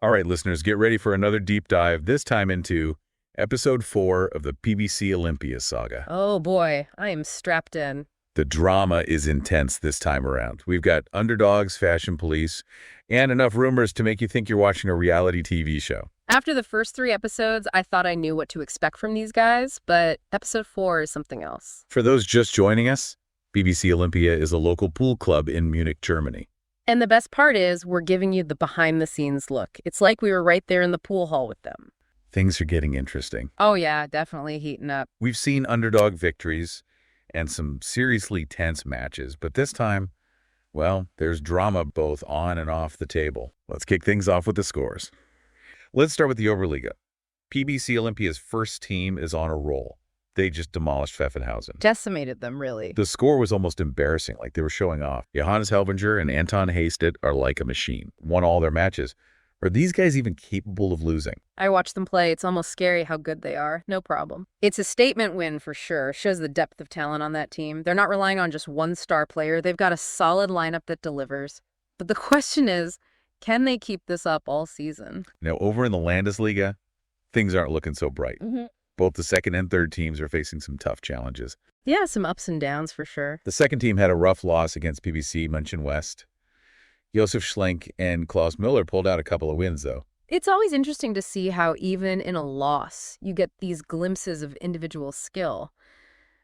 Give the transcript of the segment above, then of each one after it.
All right, listeners, get ready for another deep dive, this time into episode 4 of the PBC Olimpia saga. Oh boy, I am strapped in. The drama is intense this time around. We've got underdogs, fashion police, and enough rumors to make you think you're watching a reality TV show. After the first 3 episodes, I thought I knew what to expect from these guys, but episode 4 is something else. For those just joining us, PBC Olimpia is a local pool club in Munich, Germany. And the best part is we're giving you the behind-the-scenes look. It's like we were right there in the pool hall with them. Things are getting interesting. Oh yeah, definitely heating up. We've seen underdog victories and some seriously tense matches, but this time, well, there's drama both on and off the table. Let's kick things off with the scores. Let's start with the Oberliga. PBC Olimpia's first team is on a roll. They just demolished Pfaffenhausen. Decimated them, really. The score was almost embarrassing, like they were showing off. Johannes Helvinger and Anton Hasted are like a machine. Won all their matches. Are these guys even capable of losing? I watch them play. It's almost scary how good they are. No problem. It's a statement win for sure. Shows the depth of talent on that team. They're not relying on just one star player. They've got a solid lineup that delivers. But the question is, can they keep this up all season? Now, over in the Landesliga, things aren't looking so bright. Both the second and third teams are facing some tough challenges. Yeah, some ups and downs for sure. The second team had a rough loss against PBC München West. Josef Schlenk and Klaus Müller pulled out a couple of wins, though. It's always interesting to see how even in a loss, you get these glimpses of individual skill.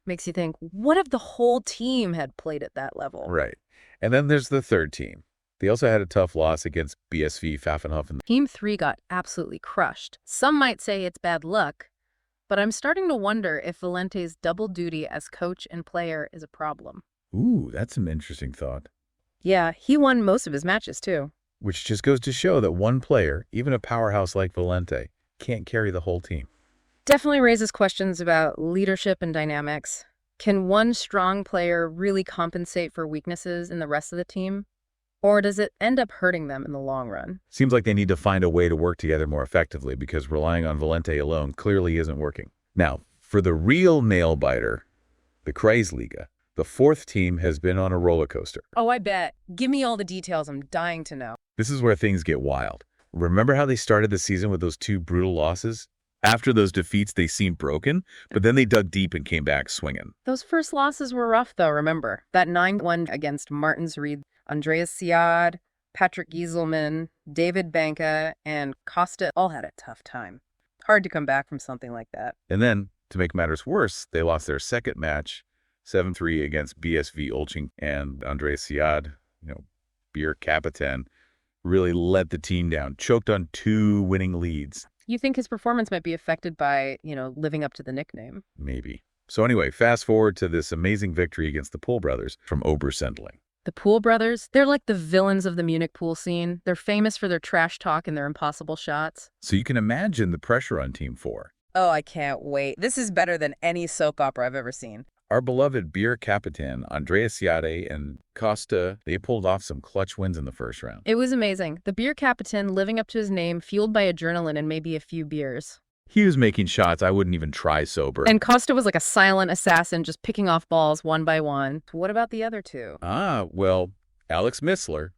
Makes you think, what if the whole team had played at that level? Right. And then there's the third team. They also had a tough loss against BSV Pfaffenhofen. Team 3 got absolutely crushed. Some might say it's bad luck, but I'm starting to wonder if Valente's double duty as coach and player is a problem. Ooh, that's an interesting thought. Yeah, he won most of his matches, too. Which just goes to show that one player, even a powerhouse like Valente, can't carry the whole team. Definitely raises questions about leadership and dynamics. Can one strong player really compensate for weaknesses in the rest of the team? Or does it end up hurting them in the long run? Seems like they need to find a way to work together more effectively because relying on Valente alone clearly isn't working. Now, for the real nail-biter, the Kreisliga, the fourth team has been on a roller coaster. Oh, I bet. Give me all the details. I'm dying to know. This is where things get wild. Remember how they started the season with those 2 brutal losses? After those defeats, they seemed broken, but then they dug deep and came back swinging. Those first losses were rough, though, remember. That 9-1 against Martinsried, Andreas Siad, Patrick Gieselman, David Banka, and Costa all had a tough time. Hard to come back from something like that. And then, to make matters worse, they lost their second match, 7-3 against BSV Olching, and Andreas Siad, Bierkapitän, really let the team down, choked on 2 winning leads. You think his performance might be affected by, living up to the nickname? Maybe. So anyway, fast forward to this amazing victory against the Pool brothers from Obersendling. The Pool brothers, they're like the villains of the Munich pool scene. They're famous for their trash talk and their impossible shots. So you can imagine the pressure on Team 4. Oh, I can't wait. This is better than any soap opera I've ever seen. Our beloved Bierkapitän, Andreas Siade and Costa, they pulled off some clutch wins in the first round. It was amazing. The Bierkapitän living up to his name, fueled by adrenaline and maybe a few beers. He was making shots I wouldn't even try sober. And Costa was like a silent assassin, just picking off balls one by one. What about the other 2? Well, Alex Missler,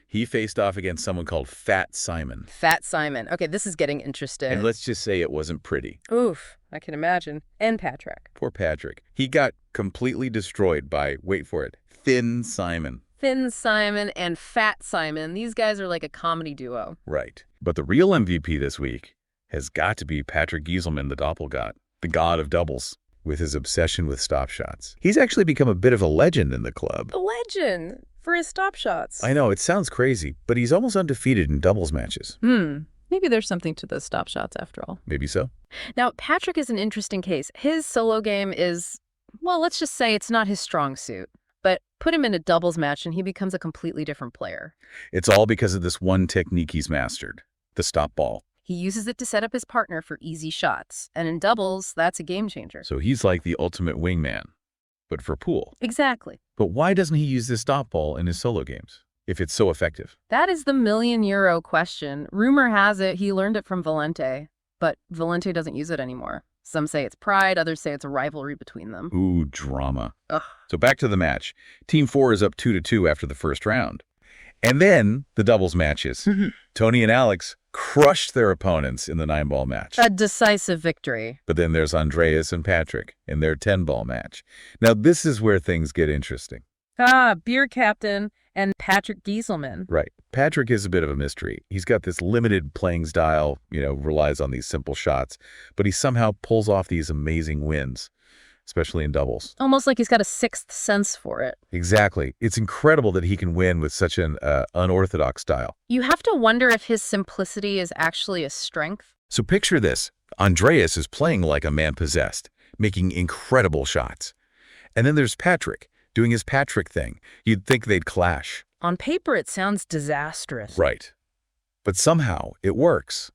he faced off against someone called Fat Simon. Fat Simon. Okay, this is getting interesting. And let's just say it wasn't pretty. Oof, I can imagine. And Patrick. Poor Patrick. He got completely destroyed by, wait for it, Thin Simon. Thin Simon and Fat Simon. These guys are like a comedy duo. Right. But the real MVP this week has got to be Patrick Gieselman, the doppelgott, the god of doubles, with his obsession with stop shots. He's actually become a bit of a legend in the club. A legend for his stop shots. I know, it sounds crazy, but he's almost undefeated in doubles matches. Maybe there's something to those stop shots after all. Maybe so. Now, Patrick is an interesting case. His solo game is, well, let's just say it's not his strong suit. But put him in a doubles match and he becomes a completely different player. It's all because of this one technique he's mastered, the stop ball. He uses it to set up his partner for easy shots. And in doubles, that's a game changer. So he's like the ultimate wingman, but for pool. Exactly. But why doesn't he use this stop ball in his solo games, if it's so effective? That is the million-euro question. Rumor has it he learned it from Valente, but Valente doesn't use it anymore. Some say it's pride, others say it's a rivalry between them. Ooh, drama. Ugh. So back to the match. Team 4 is up 2-2 after the first round. And then the doubles matches. Tony and Alex crushed their opponents in the 9-ball match. A decisive victory. But then there's Andreas and Patrick in their 10-ball match. Now, this is where things get interesting. Bierkapitän and Patrick Gieselman. Right. Patrick is a bit of a mystery. He's got this limited playing style, relies on these simple shots, but he somehow pulls off these amazing wins, especially in doubles. Almost like he's got a sixth sense for it. Exactly. It's incredible that he can win with such an unorthodox style. You have to wonder if his simplicity is actually a strength. So picture this. Andreas is playing like a man possessed, making incredible shots. And then there's Patrick, doing his Patrick thing. You'd think they'd clash. On paper, it sounds disastrous. Right. But somehow, it works.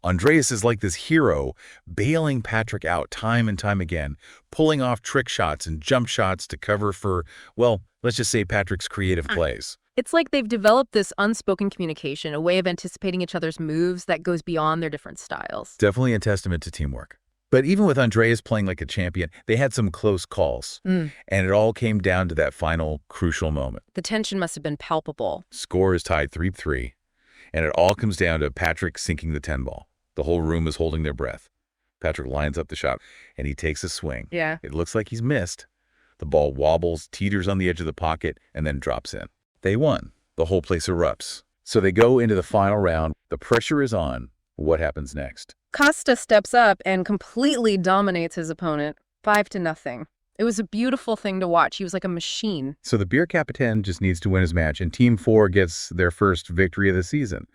Andreas is like this hero, bailing Patrick out time and time again, pulling off trick shots and jump shots to cover for, well, let's just say Patrick's creative plays. It's like they've developed this unspoken communication, a way of anticipating each other's moves that goes beyond their different styles. Definitely a testament to teamwork. But even with Andreas playing like a champion, they had some close calls. And it all came down to that final crucial moment. The tension must have been palpable. Score is tied 3-3, and it all comes down to Patrick sinking the 10-ball. The whole room is holding their breath. Patrick lines up the shot, and he takes a swing. Yeah. It looks like he's missed. The ball wobbles, teeters on the edge of the pocket, and then drops in. They won. The whole place erupts. So they go into the final round. The pressure is on. What happens next? Costa steps up and completely dominates his opponent, 5-0. It was a beautiful thing to watch. He was like a machine. So the Bierkapitän just needs to win his match, and Team 4 gets their first victory of the season.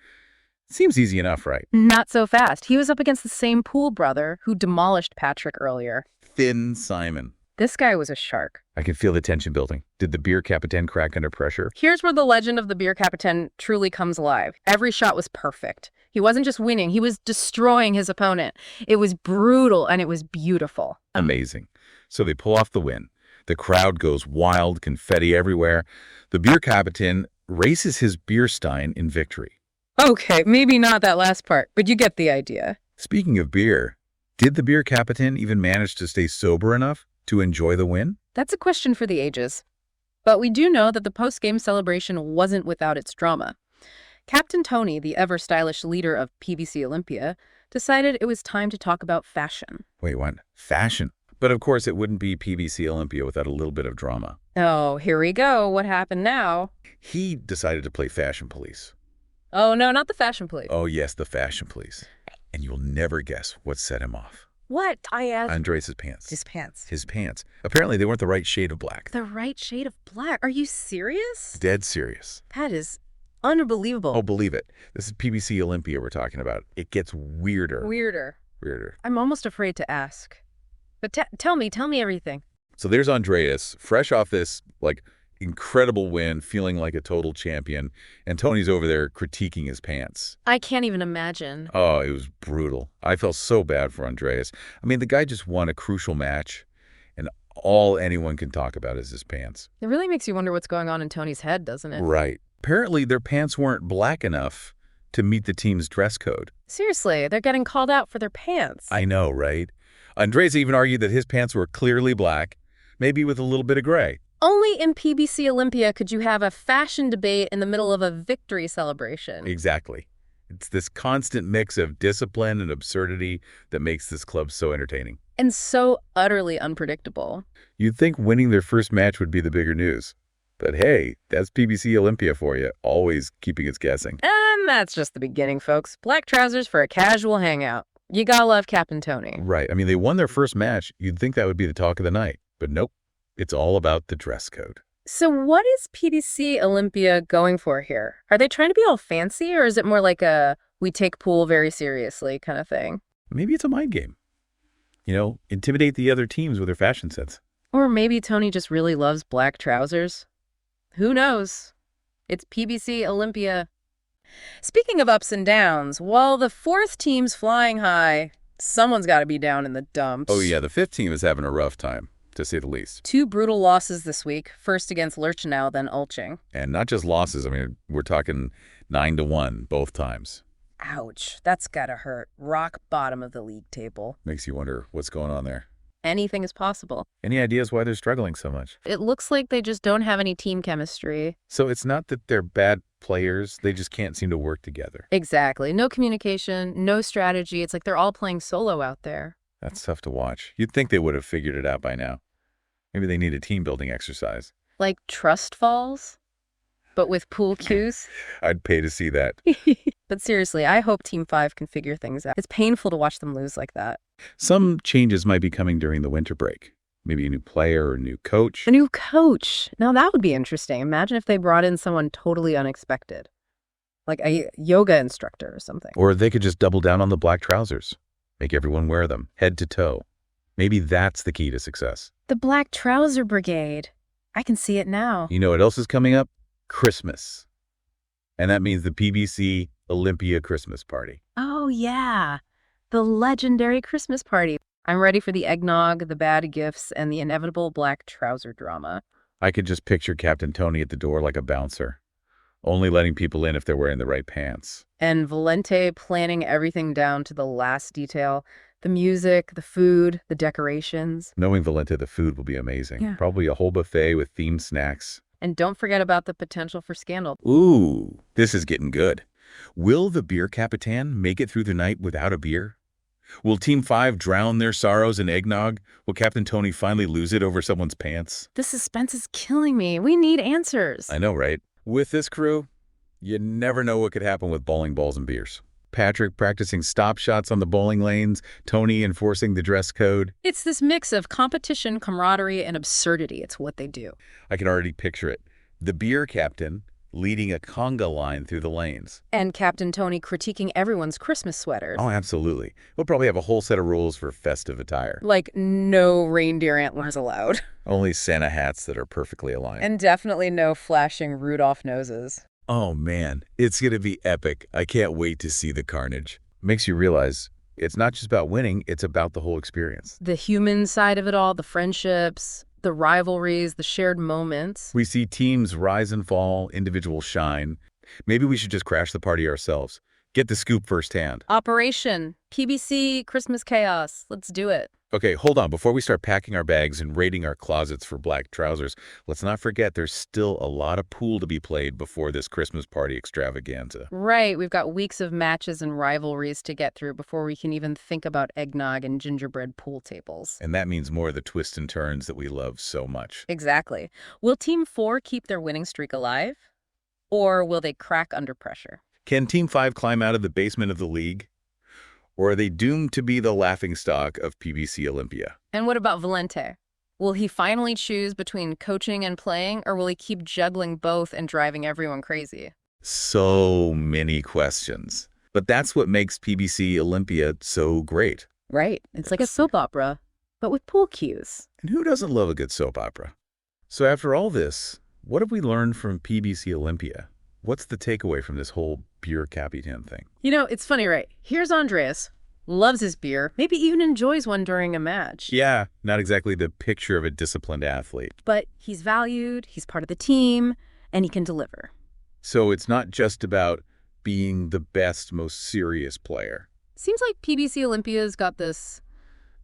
Seems easy enough, right? Not so fast. He was up against the same pool brother who demolished Patrick earlier. Thin Simon. This guy was a shark. I can feel the tension building. Did the Bierkapitän crack under pressure? Here's where the legend of the Bierkapitän truly comes alive. Every shot was perfect. He wasn't just winning, he was destroying his opponent. It was brutal and it was beautiful. Amazing. So they pull off the win. The crowd goes wild, confetti everywhere. The Bierkapitän races his beer stein in victory. Okay, maybe not that last part, but you get the idea. Speaking of beer, did the Bierkapitän even manage to stay sober enough to enjoy the win? That's a question for the ages. But we do know that the post-game celebration wasn't without its drama. Captain Tony, the ever-stylish leader of PBC Olimpia, decided it was time to talk about fashion. Wait, what? Fashion? But of course it wouldn't be PBC Olimpia without a little bit of drama. Oh, here we go. What happened now? He decided to play fashion police. Oh, no, not the fashion police. Oh, yes, the fashion police. And you'll never guess what set him off. What? I asked. Andreas' pants. His pants. His pants. Apparently, they weren't the right shade of black. The right shade of black? Are you serious? Dead serious. That is unbelievable. Oh, believe it. This is PBC Olimpia we're talking about. It gets weirder. Weirder. Weirder. I'm almost afraid to ask. But tell me everything. So there's Andreas, fresh off this, incredible win, feeling like a total champion, and Tony's over there critiquing his pants. I can't even imagine. Oh, it was brutal. I felt so bad for Andreas. I mean, the guy just won a crucial match, and all anyone can talk about is his pants. It really makes you wonder what's going on in Tony's head, doesn't it? Right. Apparently, their pants weren't black enough to meet the team's dress code. Seriously, they're getting called out for their pants. I know, right? Andreas even argued that his pants were clearly black, maybe with a little bit of gray. Only in PBC Olimpia could you have a fashion debate in the middle of a victory celebration. Exactly. It's this constant mix of discipline and absurdity that makes this club so entertaining. And so utterly unpredictable. You'd think winning their first match would be the bigger news. But hey, that's PBC Olimpia for you, always keeping us guessing. And that's just the beginning, folks. Black trousers for a casual hangout. You gotta love Captain Tony. Right. I mean, they won their first match. You'd think that would be the talk of the night. But nope. It's all about the dress code. So what is PBC Olimpia going for here? Are they trying to be all fancy, or is it more like a we take pool very seriously kind of thing? Maybe it's a mind game. Intimidate the other teams with their fashion sense. Or maybe Tony just really loves black trousers. Who knows? It's PBC Olimpia. Speaking of ups and downs, while the fourth team's flying high, someone's got to be down in the dumps. Oh yeah, the fifth team is having a rough time, to say the least. 2 brutal losses this week, first against Lerchenau, then Ulching. And not just losses. I mean, we're talking 9-1 both times. Ouch, that's gotta hurt. Rock bottom of the league table. Makes you wonder what's going on there. Anything is possible. Any ideas why they're struggling so much? It looks like they just don't have any team chemistry. So it's not that they're bad players, they just can't seem to work together. Exactly. No communication, no strategy. It's like they're all playing solo out there. That's tough to watch. You'd think they would have figured it out by now. Maybe they need a team-building exercise. Like trust falls, but with pool cues. I'd pay to see that. But seriously, I hope Team 5 can figure things out. It's painful to watch them lose like that. Some changes might be coming during the winter break. Maybe a new player or a new coach. A new coach. Now that would be interesting. Imagine if they brought in someone totally unexpected, like a yoga instructor or something. Or they could just double down on the black trousers. Make everyone wear them, head to toe. Maybe that's the key to success. The Black Trouser Brigade. I can see it now. You know what else is coming up? Christmas. And that means the PBC Olimpia Christmas party. Oh, yeah. The legendary Christmas party. I'm ready for the eggnog, the bad gifts, and the inevitable black trouser drama. I could just picture Captain Tony at the door like a bouncer, only letting people in if they're wearing the right pants. And Valente planning everything down to the last detail. The music, the food, the decorations. Knowing Valente, the food will be amazing. Yeah. Probably a whole buffet with themed snacks. And don't forget about the potential for scandal. Ooh, this is getting good. Will the Bierkapitän make it through the night without a beer? Will Team 5 drown their sorrows in eggnog? Will Captain Tony finally lose it over someone's pants? The suspense is killing me. We need answers. I know, right? With this crew, you never know what could happen with bowling balls and beers. Patrick practicing stop shots on the bowling lanes, Tony enforcing the dress code. It's this mix of competition, camaraderie, and absurdity. It's what they do. I can already picture it. The beer captain leading a conga line through the lanes. And Captain Tony critiquing everyone's Christmas sweaters. Oh, absolutely. We'll probably have a whole set of rules for festive attire. Like no reindeer antlers allowed. Only Santa hats that are perfectly aligned. And definitely no flashing Rudolph noses. Oh man, it's going to be epic. I can't wait to see the carnage. Makes you realize it's not just about winning, it's about the whole experience. The human side of it all, the friendships, the rivalries, the shared moments. We see teams rise and fall, individuals shine. Maybe we should just crash the party ourselves. Get the scoop firsthand. Operation PBC Christmas Chaos. Let's do it. Okay, hold on. Before we start packing our bags and raiding our closets for black trousers, let's not forget there's still a lot of pool to be played before this Christmas party extravaganza. Right. We've got weeks of matches and rivalries to get through before we can even think about eggnog and gingerbread pool tables. And that means more of the twists and turns that we love so much. Exactly. Will Team 4 keep their winning streak alive? Or will they crack under pressure? Can Team 5 climb out of the basement of the league? Or are they doomed to be the laughingstock of PBC Olimpia? And what about Valente? Will he finally choose between coaching and playing, or will he keep juggling both and driving everyone crazy? So many questions. But that's what makes PBC Olimpia so great. Right. It's like a soap opera, but with pool cues. And who doesn't love a good soap opera? So after all this, what have we learned from PBC Olimpia? What's the takeaway from this whole Bierkapitän thing? You know, it's funny, right? Here's Andreas. Loves his beer, maybe even enjoys one during a match. Yeah, not exactly the picture of a disciplined athlete. But he's valued, he's part of the team, and he can deliver. So it's not just about being the best, most serious player. Seems like PBC Olympia's got this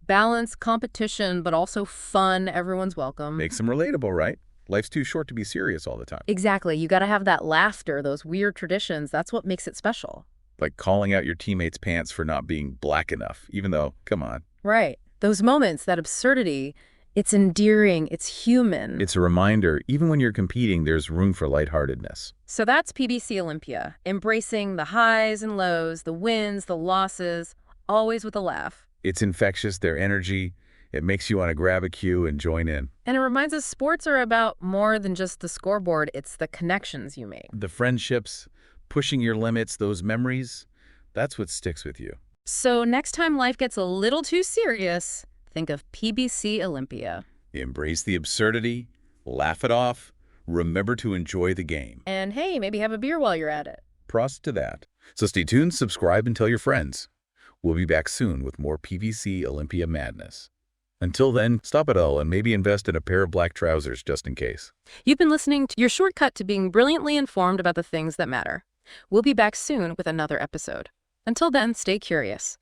balance, competition, but also fun. Everyone's welcome. Makes them relatable, right? Life's too short to be serious all the time. Exactly. You got to have that laughter, those weird traditions. That's what makes it special. Like calling out your teammates' pants for not being black enough, even though, come on. Right. Those moments, that absurdity, it's endearing, it's human. It's a reminder, even when you're competing, there's room for lightheartedness. So that's PBC Olimpia, embracing the highs and lows, the wins, the losses, always with a laugh. It's infectious, their energy. It makes you want to grab a cue and join in. And it reminds us sports are about more than just the scoreboard. It's the connections you make. The friendships, pushing your limits, those memories, that's what sticks with you. So next time life gets a little too serious, think of PBC Olimpia. Embrace the absurdity, laugh it off, remember to enjoy the game. And hey, maybe have a beer while you're at it. Prost to that. So stay tuned, subscribe, and tell your friends. We'll be back soon with more PBC Olimpia madness. Until then, stop it all and maybe invest in a pair of black trousers just in case. You've been listening to your shortcut to being brilliantly informed about the things that matter. We'll be back soon with another episode. Until then, stay curious.